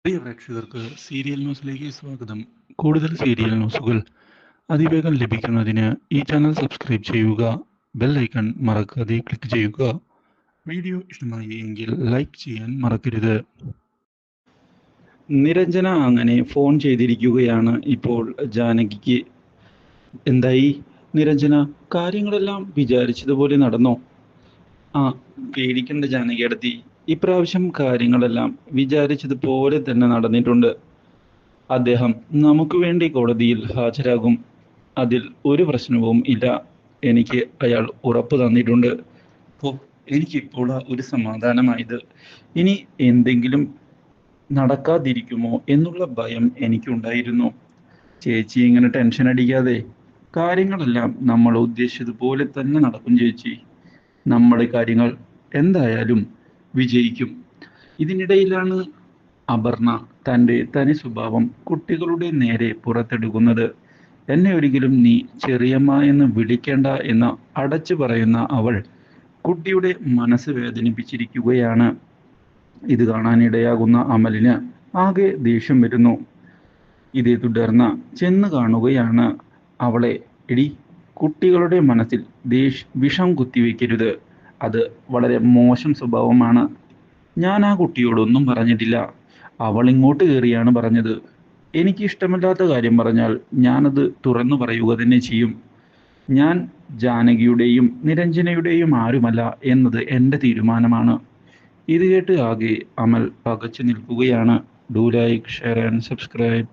പ്രിയ പ്രേക്ഷകർക്ക് സീരിയൽ ന്യൂസിലേക്ക് സ്വാഗതം. കൂടുതൽ സീരിയൽ ന്യൂസുകൾ അതിവേഗം ലഭിക്കുന്നതിന് ഈ ചാനൽ സബ്സ്ക്രൈബ് ചെയ്യുക. ബെൽ ഐക്കൺ മറക്കാതെ ക്ലിക്ക് ചെയ്യുക. വീഡിയോ ഇഷ്ടമായി എങ്കിൽ ലൈക്ക് ചെയ്യാൻ മറക്കരുത്. നിരഞ്ജന അങ്ങനെ ഫോൺ ചെയ്തിരിക്കുകയാണ് ഇപ്പോൾ ജാനകിക്ക്. എന്തായി നിരഞ്ജന, കാര്യങ്ങളെല്ലാം വിചാരിച്ചതുപോലെ നടന്നോ? ആ, പേടിക്കണ്ട ജാനകിയടത്തി, ഇപ്രാവശ്യം കാര്യങ്ങളെല്ലാം വിചാരിച്ചതുപോലെ തന്നെ നടന്നിട്ടുണ്ട്. അദ്ദേഹം നമുക്ക് വേണ്ടി കോടതിയിൽ ഹാജരാകും. അതിൽ ഒരു പ്രശ്നവും ഇല്ല. എനിക്ക് അയാൾ ഉറപ്പ് തന്നിട്ടുണ്ട്. ഓ, എനിക്കിപ്പോൾ ഒരു സമാധാനമായത്. ഇനി എന്തെങ്കിലും നടക്കാതിരിക്കുമോ എന്നുള്ള ഭയം എനിക്കുണ്ടായിരുന്നു. ചേച്ചി ഇങ്ങനെ ടെൻഷൻ അടിക്കാതെ. കാര്യങ്ങളെല്ലാം നമ്മൾ ഉദ്ദേശിച്ചതുപോലെ തന്നെ നടക്കും ചേച്ചി. നമ്മുടെ കാര്യങ്ങൾ എന്തായാലും വിജയിക്കും. ഇതിനിടയിലാണ് അപർണ തൻ്റെ തനി സ്വഭാവം കുട്ടികളുടെ നേരെ പുറത്തെടുക്കുന്നത്. എന്നെ ഒരിക്കലും നീ ചെറിയമ്മ എന്ന് വിളിക്കേണ്ട എന്ന് അടച്ചു പറയുന്ന അവൾ കുട്ടിയുടെ മനസ്സ് വേദനിപ്പിച്ചിരിക്കുകയാണ്. ഇത് കാണാനിടയാകുന്ന അമലിന് ആകെ ദേഷ്യം വരുന്നു. ഇതേ തുടർന്ന് ചെന്ന് കാണുകയാണ് അവളെ. എടി, കുട്ടികളുടെ മനസ്സിൽ വിഷം കുത്തിവെക്കരുത്. അത് വളരെ മോശം സ്വഭാവമാണ്. ഞാൻ ആ കുട്ടിയോടൊന്നും പറഞ്ഞിട്ടില്ല. അവൾ ഇങ്ങോട്ട് കയറിയാണ് പറഞ്ഞത്. എനിക്ക് ഇഷ്ടമില്ലാത്ത കാര്യം പറഞ്ഞാൽ ഞാനത് തുറന്നു പറയുക തന്നെ ചെയ്യും. ഞാൻ ജാനകിയുടെയും നിരഞ്ജനയുടെയും ആരുമല്ല എന്നത് എൻ്റെ തീരുമാനമാണ്. ഇത് കേട്ട് ആകെ അമൽ പകച്ചു നിൽക്കുകയാണ്. Do like, share and subscribe.